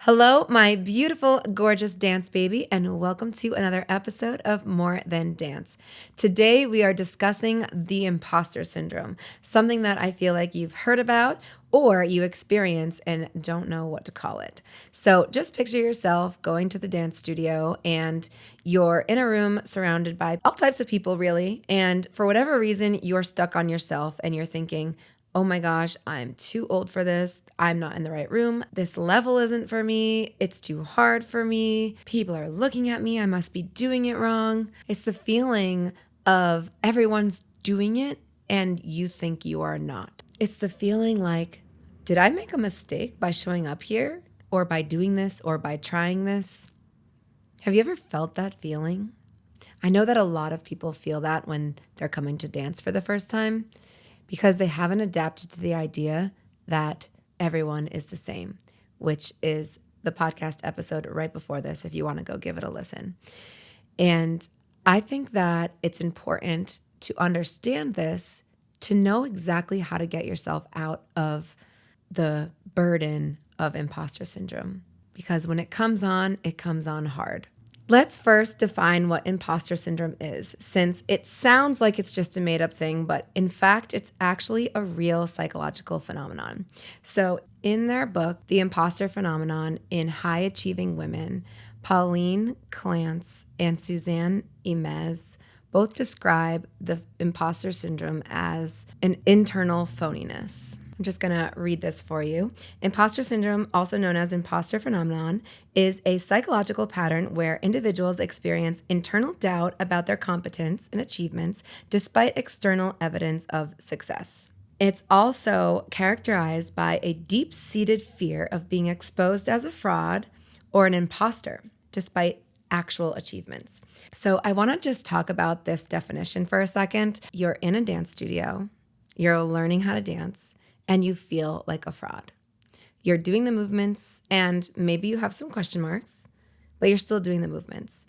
Hello, my beautiful, gorgeous dance baby, and welcome to another episode of More Than Dance. Today, we are discussing the imposter syndrome, something that I feel like you've heard about or you experience and don't know what to call it. So just picture yourself going to the dance studio and you're in a room surrounded by all types of people, really. And for whatever reason, you're stuck on yourself and you're thinking, oh my gosh, I'm too old for this. I'm not in the right room. This level isn't for me. It's too hard for me. People are looking at me. I must be doing it wrong. It's the feeling of everyone's doing it and you think you are not. It's the feeling like, did I make a mistake by showing up here or by doing this or by trying this? Have you ever felt that feeling? I know that a lot of people feel that when they're coming to dance for the first time, because they haven't adapted to the idea that everyone is the same, which is the podcast episode right before this, if you want to go give it a listen. And I think that it's important to understand this, to know exactly how to get yourself out of the burden of imposter syndrome. Because when it comes on hard. Let's first define what imposter syndrome is, since it sounds like it's just a made-up thing, but in fact, it's actually a real psychological phenomenon. So in their book, The Imposter Phenomenon in High Achieving Women, Pauline Clance and Suzanne Imes both describe the imposter syndrome as an internal phoniness. I'm just going to read this for you. Imposter syndrome, also known as imposter phenomenon, is a psychological pattern where individuals experience internal doubt about their competence and achievements despite external evidence of success. It's also characterized by a deep-seated fear of being exposed as a fraud or an imposter despite actual achievements. So I want to just talk about this definition for a second. You're in a dance studio, you're learning how to dance, and you feel like a fraud. You're doing the movements and maybe you have some question marks, but you're still doing the movements.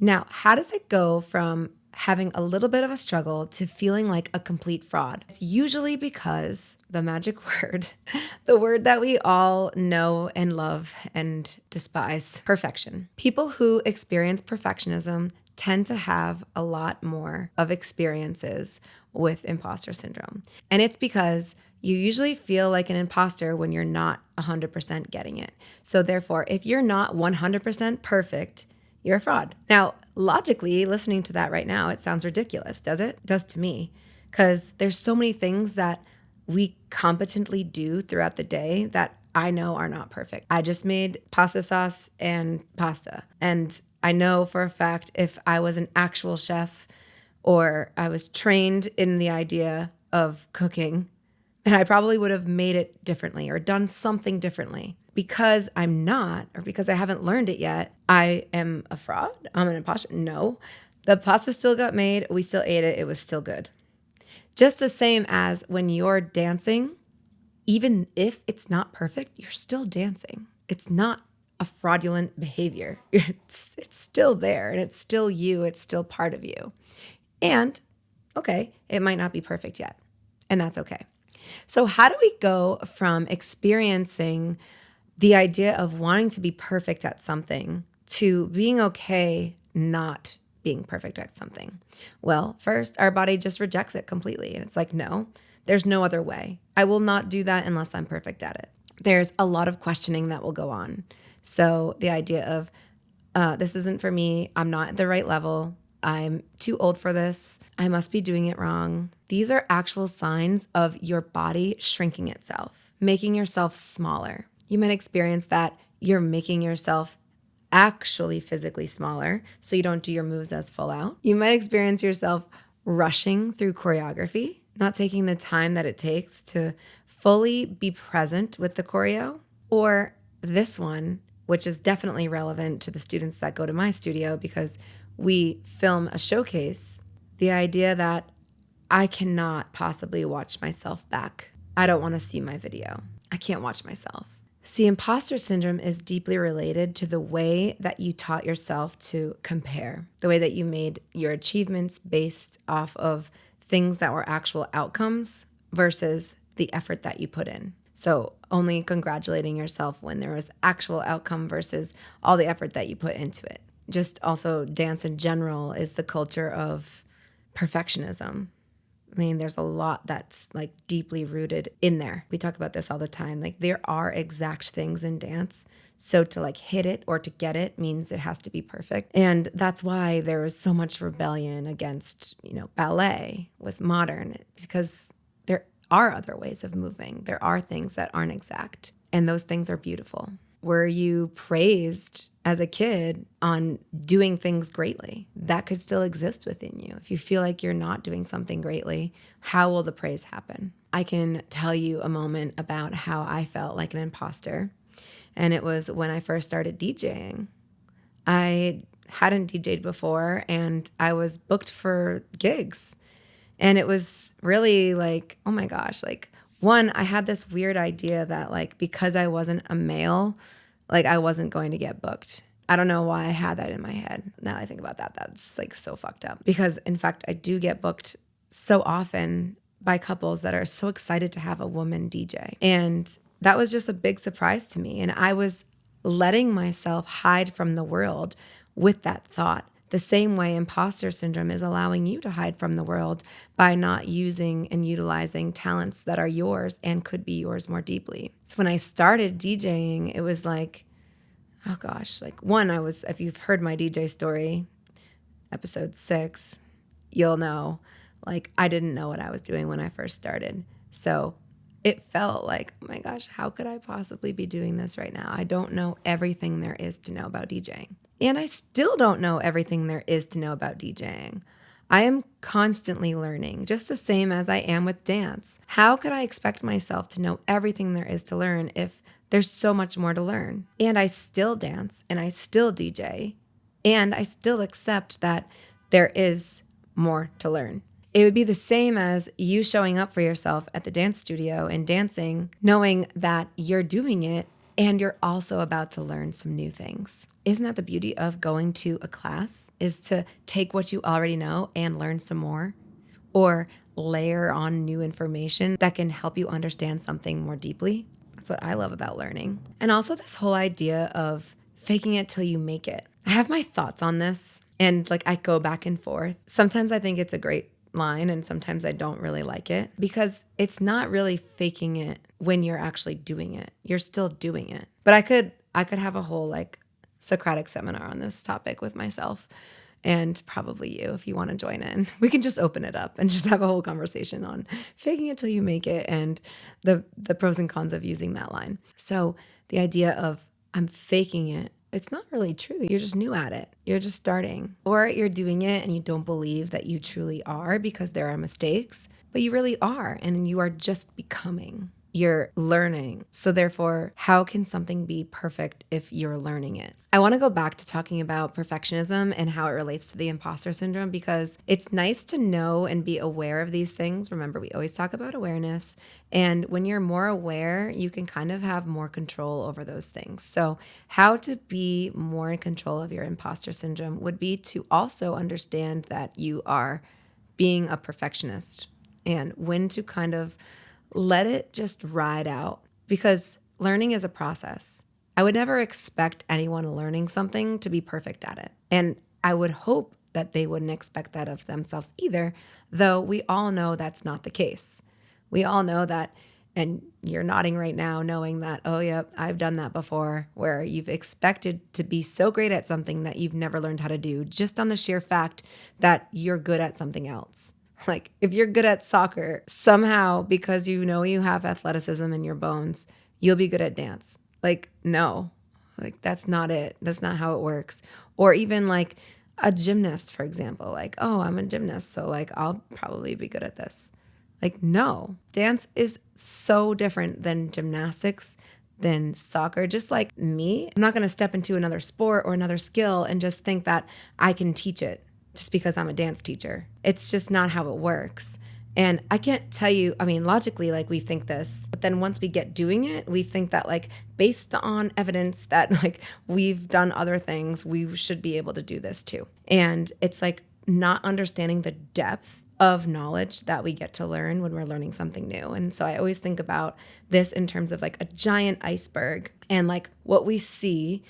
Now, how does it go from having a little bit of a struggle to feeling like a complete fraud? It's usually because the magic word, the word that we all know and love and despise, perfection. People who experience perfectionism tend to have a lot more of experiences with imposter syndrome. And it's because you usually feel like an imposter when you're not 100% getting it. So therefore, if you're not 100% perfect, you're a fraud. Now, logically, listening to that right now, it sounds ridiculous, does it? It does to me, because there's so many things that we competently do throughout the day that I know are not perfect. I just made pasta sauce and pasta. And I know for a fact if I was an actual chef or I was trained in the idea of cooking, then I probably would have made it differently or done something differently. Because I'm not, or because I haven't learned it yet, I am a fraud? I'm an imposter? No. The pasta still got made. We still ate it. It was still good. Just the same as when you're dancing, even if it's not perfect, you're still dancing. It's not a fraudulent behavior. It's still there and it's still you. It's still part of you. And, okay, it might not be perfect yet. And that's okay. So how do we go from experiencing the idea of wanting to be perfect at something to being okay not being perfect at something? Well, first, our body just rejects it completely. And it's like, no, there's no other way. I will not do that unless I'm perfect at it. There's a lot of questioning that will go on. So the idea of, this isn't for me. I'm not at the right level. I'm too old for this. I must be doing it wrong. These are actual signs of your body shrinking itself, making yourself smaller. You might experience that you're making yourself actually physically smaller so you don't do your moves as full out. You might experience yourself rushing through choreography, not taking the time that it takes to fully be present with the choreo. Or this one, which is definitely relevant to the students that go to my studio because we film a showcase, the idea that I cannot possibly watch myself back. I don't want to see my video. I can't watch myself. See, imposter syndrome is deeply related to the way that you taught yourself to compare, the way that you made your achievements based off of things that were actual outcomes versus the effort that you put in. So only congratulating yourself when there was actual outcome versus all the effort that you put into it. Just also dance in general is the culture of perfectionism. I mean, there's a lot that's like deeply rooted in there. We talk about this all the time. Like there are exact things in dance. So to like hit it or to get it means it has to be perfect. And that's why there is so much rebellion against, ballet with modern, because there are other ways of moving. There are things that aren't exact, and those things are beautiful. Were you praised as a kid on doing things greatly? That could still exist within you. If you feel like you're not doing something greatly, how will the praise happen? I can tell you a moment about how I felt like an imposter. And it was when I first started DJing. I hadn't DJed before, and I was booked for gigs. And it was really like, oh my gosh, like one, I had this weird idea that like because I wasn't a male, like I wasn't going to get booked. I don't know why I had that in my head. Now that I think about that, that's like so fucked up. Because in fact, I do get booked so often by couples that are so excited to have a woman DJ. And that was just a big surprise to me. And I was letting myself hide from the world with that thought. The same way imposter syndrome is allowing you to hide from the world by not using and utilizing talents that are yours and could be yours more deeply. So when I started DJing, it was like, oh gosh, like one, if you've heard my DJ story, episode 6, you'll know, like I didn't know what I was doing when I first started. So it felt like, oh my gosh, how could I possibly be doing this right now? I don't know everything there is to know about DJing. And I still don't know everything there is to know about DJing. I am constantly learning, just the same as I am with dance. How could I expect myself to know everything there is to learn if there's so much more to learn? And I still dance and I still DJ and I still accept that there is more to learn. It would be the same as you showing up for yourself at the dance studio and dancing, knowing that you're doing it and you're also about to learn some new things. Isn't that the beauty of going to a class, is to take what you already know and learn some more, or layer on new information that can help you understand something more deeply? That's what I love about learning. And also this whole idea of faking it till you make it. I have my thoughts on this, and like I go back and forth. Sometimes I think it's a great line and sometimes I don't really like it, because it's not really faking it when you're actually doing it. You're still doing it. But I could have a whole like Socratic seminar on this topic with myself, and probably you if you want to join in. We can just open it up and just have a whole conversation on faking it till you make it and the pros and cons of using that line. So the idea of I'm faking it, it's not really true. You're just new at it. You're just starting. Or you're doing it and you don't believe that you truly are because there are mistakes, but you really are, and you are just becoming. You're learning. So therefore, how can something be perfect if you're learning it? I want to go back to talking about perfectionism and how it relates to the imposter syndrome, because it's nice to know and be aware of these things. Remember, we always talk about awareness. And when you're more aware, you can kind of have more control over those things. So how to be more in control of your imposter syndrome would be to also understand that you are being a perfectionist, and when to kind of let it just ride out, because learning is a process. I would never expect anyone learning something to be perfect at it. And I would hope that they wouldn't expect that of themselves either, though we all know that's not the case. We all know that, and you're nodding right now knowing that, oh, yep, I've done that before, where you've expected to be so great at something that you've never learned how to do just on the sheer fact that you're good at something else. Like if you're good at soccer, somehow, because you know you have athleticism in your bones, you'll be good at dance. Like, no, like that's not it. That's not how it works. Or even like a gymnast, for example, like, oh, I'm a gymnast, so like I'll probably be good at this. Like, no, dance is so different than gymnastics, than soccer. Just like me, I'm not going to step into another sport or another skill and just think that I can teach it just because I'm a dance teacher. It's just not how it works. And I can't tell you, I mean, logically, like we think this, but then once we get doing it, we think that like based on evidence that like we've done other things, we should be able to do this too. And it's like not understanding the depth of knowledge that we get to learn when we're learning something new. And so I always think about this in terms of like a giant iceberg, and like what we see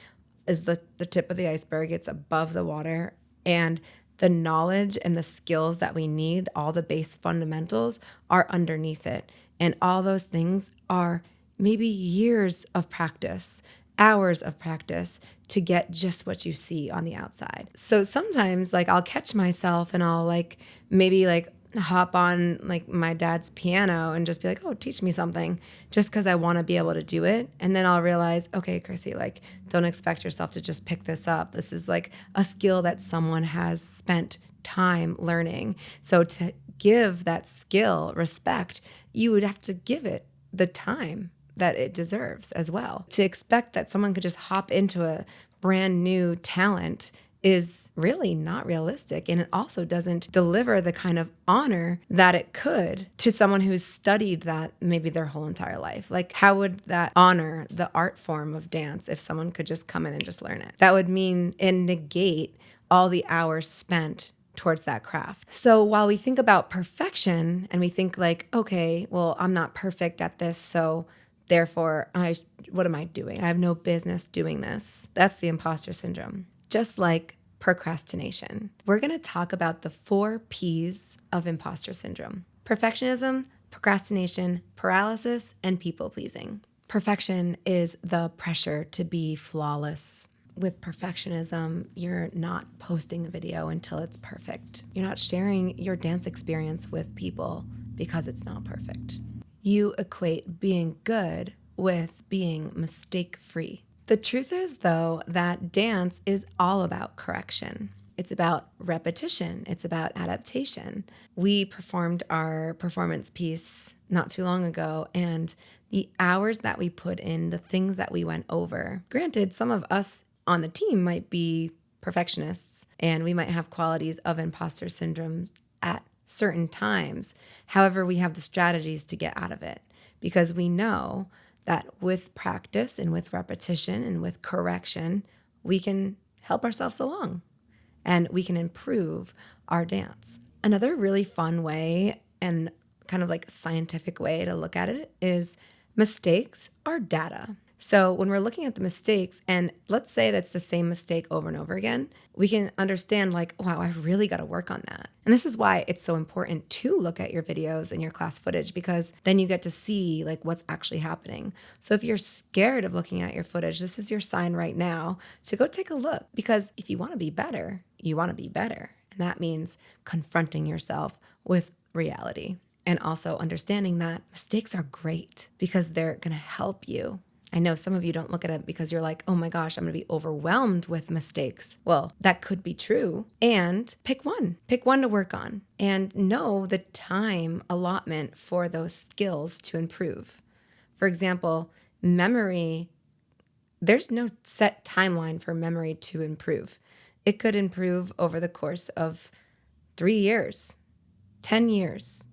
is the tip of the iceberg. It's above the water, and the knowledge and the skills that we need, all the base fundamentals, are underneath it. And all those things are maybe years of practice, hours of practice to get just what you see on the outside. So sometimes like I'll catch myself and I'll like maybe like hop on like my dad's piano and just be like, oh, teach me something, just because I want to be able to do it. And then I'll realize, okay, Chrissy, like don't expect yourself to just pick this up. This is like a skill that someone has spent time learning. So to give that skill respect, you would have to give it the time that it deserves as well. To expect that someone could just hop into a brand new talent is really not realistic. And it also doesn't deliver the kind of honor that it could to someone who's studied that maybe their whole entire life. Like, how would that honor the art form of dance if someone could just come in and just learn it? That would mean and negate all the hours spent towards that craft. So while we think about perfection and we think like, okay, well, I'm not perfect at this, so therefore, what am I doing? I have no business doing this. That's the imposter syndrome. Just like procrastination. We're going to talk about the 4 P's of imposter syndrome: perfectionism, procrastination, paralysis, and people pleasing. Perfection is the pressure to be flawless. With perfectionism, you're not posting a video until it's perfect. You're not sharing your dance experience with people because it's not perfect. You equate being good with being mistake-free. The truth is, though, that dance is all about correction. It's about repetition. It's about adaptation. We performed our performance piece not too long ago, and the hours that we put in, the things that we went over. Granted, some of us on the team might be perfectionists, and we might have qualities of imposter syndrome at certain times. However, we have the strategies to get out of it, because we know that with practice and with repetition and with correction, we can help ourselves along and we can improve our dance. Another really fun way and kind of like scientific way to look at it is mistakes are data. So when we're looking at the mistakes, and let's say that's the same mistake over and over again, we can understand like, wow, I really got to work on that. And this is why it's so important to look at your videos and your class footage, because then you get to see like what's actually happening. So if you're scared of looking at your footage, this is your sign right now to go take a look, because if you want to be better, you want to be better. And that means confronting yourself with reality, and also understanding that mistakes are great because they're going to help you. I know some of you don't look at it because you're like, oh my gosh, I'm going to be overwhelmed with mistakes. Well, that could be true. And pick one to work on, and know the time allotment for those skills to improve. For example, memory, there's no set timeline for memory to improve. It could improve over the course of 3 years, 10 years,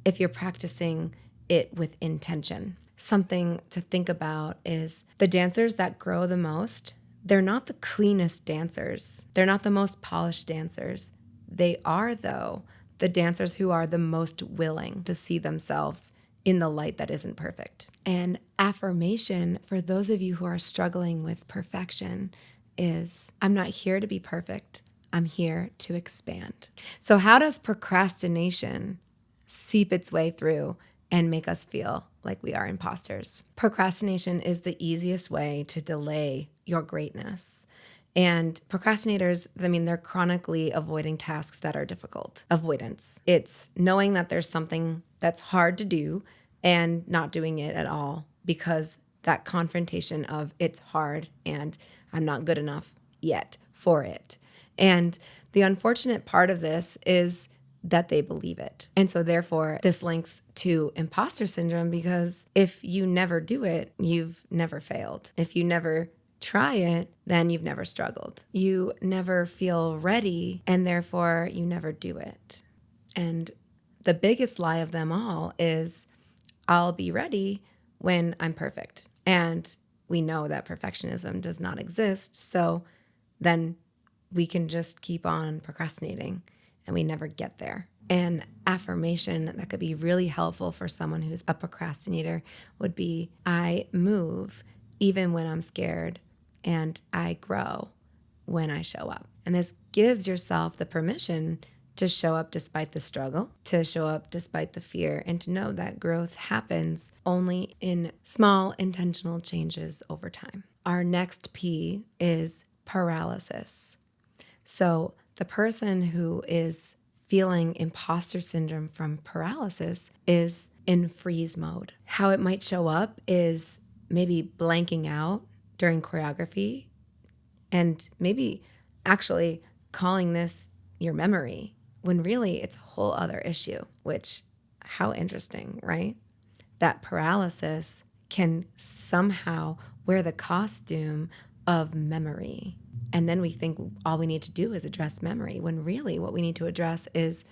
if you're practicing it with intention. Something to think about is the dancers that grow the most, they're not the cleanest dancers. They're not the most polished dancers. They are, though, the dancers who are the most willing to see themselves in the light that isn't perfect. And affirmation for those of you who are struggling with perfection is, I'm not here to be perfect. I'm here to expand. So how does procrastination seep its way through and make us feel like we are imposters? Procrastination is the easiest way to delay your greatness. And procrastinators, they're chronically avoiding tasks that are difficult. Avoidance. It's knowing that there's something that's hard to do and not doing it at all, because that confrontation of it's hard and I'm not good enough yet for it. And the unfortunate part of this is that they believe it. And so therefore, this links to imposter syndrome, because if you never do it, you've never failed. If you never try it, then you've never struggled. You never feel ready, and therefore you never do it. And the biggest lie of them all is, I'll be ready when I'm perfect. And we know that perfectionism does not exist. So then we can just keep on procrastinating and we never get there. An affirmation that could be really helpful for someone who's a procrastinator would be, I move even when I'm scared, and I grow when I show up. And this gives yourself the permission to show up despite the struggle, to show up despite the fear, and to know that growth happens only in small intentional changes over time. Our next P is paralysis. So the person who is feeling imposter syndrome from paralysis is in freeze mode. How it might show up is maybe blanking out during choreography, and maybe actually calling this your memory when really it's a whole other issue, which, how interesting, right? That paralysis can somehow wear the costume of memory. And then we think all we need to do is address memory, when really what we need to address is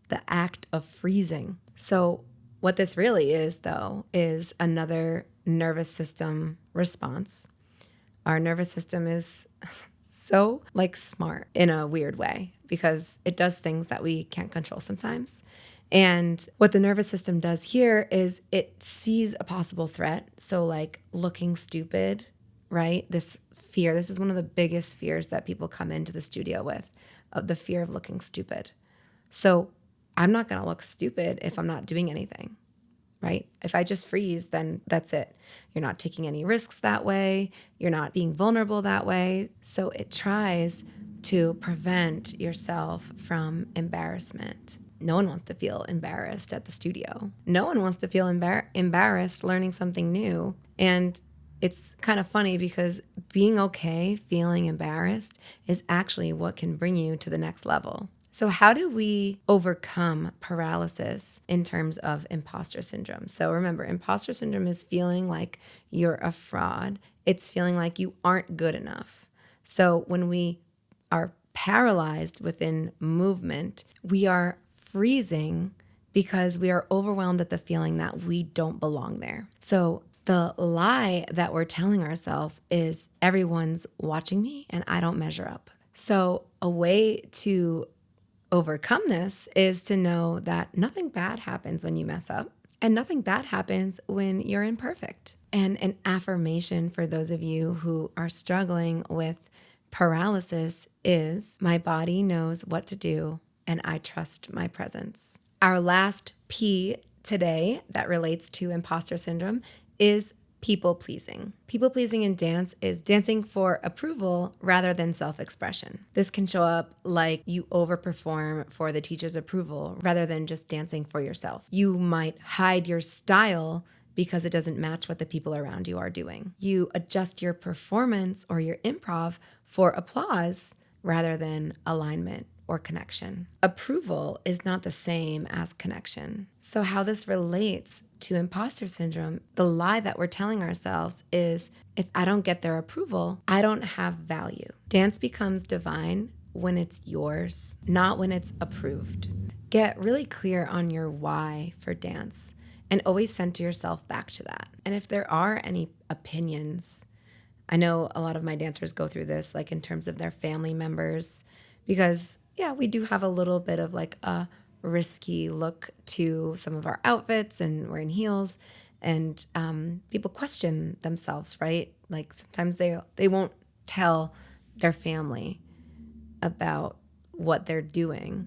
the act of freezing. So what this really is, though, is another nervous system response. Our nervous system is so smart in a weird way because it does things that we can't control sometimes. And what the nervous system does here is it sees a possible threat. So looking stupid, right? This fear, this is one of the biggest fears that people come into the studio with, of the fear of looking stupid. So I'm not going to look stupid if I'm not doing anything, right? If I just freeze, then that's it. You're not taking any risks that way. You're not being vulnerable that way. So it tries to prevent yourself from embarrassment. No one wants to feel embarrassed at the studio. No one wants to feel embarrassed learning something new. And it's kind of funny because being okay feeling embarrassed is actually what can bring you to the next level. So how do we overcome paralysis in terms of imposter syndrome? So remember, imposter syndrome is feeling like you're a fraud. It's feeling like you aren't good enough. So when we are paralyzed within movement, we are freezing because we are overwhelmed at the feeling that we don't belong there. So the lie that we're telling ourselves is everyone's watching me and I don't measure up. So a way to overcome this is to know that nothing bad happens when you mess up, and nothing bad happens when you're imperfect. And an affirmation for those of you who are struggling with paralysis is, my body knows what to do and I trust my presence. Our last P today that relates to imposter syndrome is people pleasing. People pleasing in dance is dancing for approval rather than self-expression. This can show up like you overperform for the teacher's approval rather than just dancing for yourself. You might hide your style because it doesn't match what the people around you are doing. You adjust your performance or your improv for applause rather than alignment or connection. Approval is not the same as connection. So how this relates to imposter syndrome, the lie that we're telling ourselves is, if I don't get their approval, I don't have value. Dance becomes divine when it's yours, not when it's approved. Get really clear on your why for dance and always center yourself back to that. And if there are any opinions, I know a lot of my dancers go through this, in terms of their family members, because we do have a little bit of a risky look to some of our outfits and wearing heels, and people question themselves, right? Sometimes they won't tell their family about what they're doing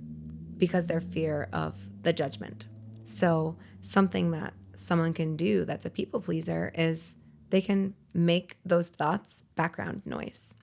because their fear of the judgment. So something that someone can do that's a people pleaser is they can make those thoughts background noise.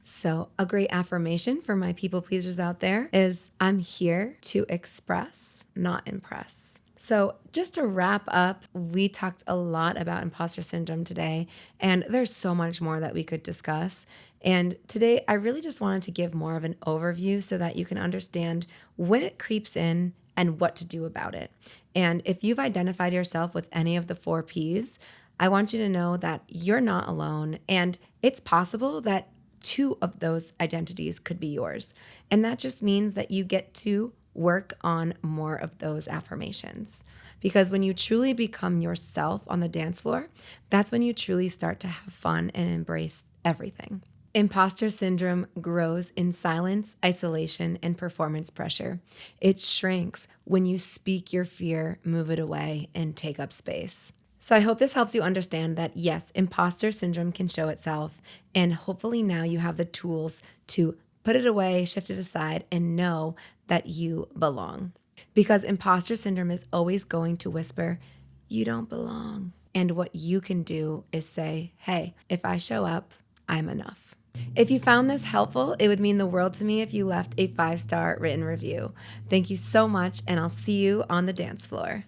So a great affirmation for my people pleasers out there is, I'm here to express, not impress. So just to wrap up, we talked a lot about imposter syndrome today, and there's so much more that we could discuss. And today I really just wanted to give more of an overview so that you can understand when it creeps in and what to do about it. And if you've identified yourself with any of the 4 Ps, I want you to know that you're not alone, and it's possible that 2 of those identities could be yours. And that just means that you get to work on more of those affirmations. Because when you truly become yourself on the dance floor, that's when you truly start to have fun and embrace everything. Imposter syndrome grows in silence, isolation, and performance pressure. It shrinks when you speak your fear, move it away, and take up space. So I hope this helps you understand that yes, imposter syndrome can show itself, and hopefully now you have the tools to put it away, shift it aside, and know that you belong. Because imposter syndrome is always going to whisper, you don't belong. And what you can do is say, hey, if I show up, I'm enough. If you found this helpful, it would mean the world to me if you left a 5-star written review. Thank you so much, and I'll see you on the dance floor.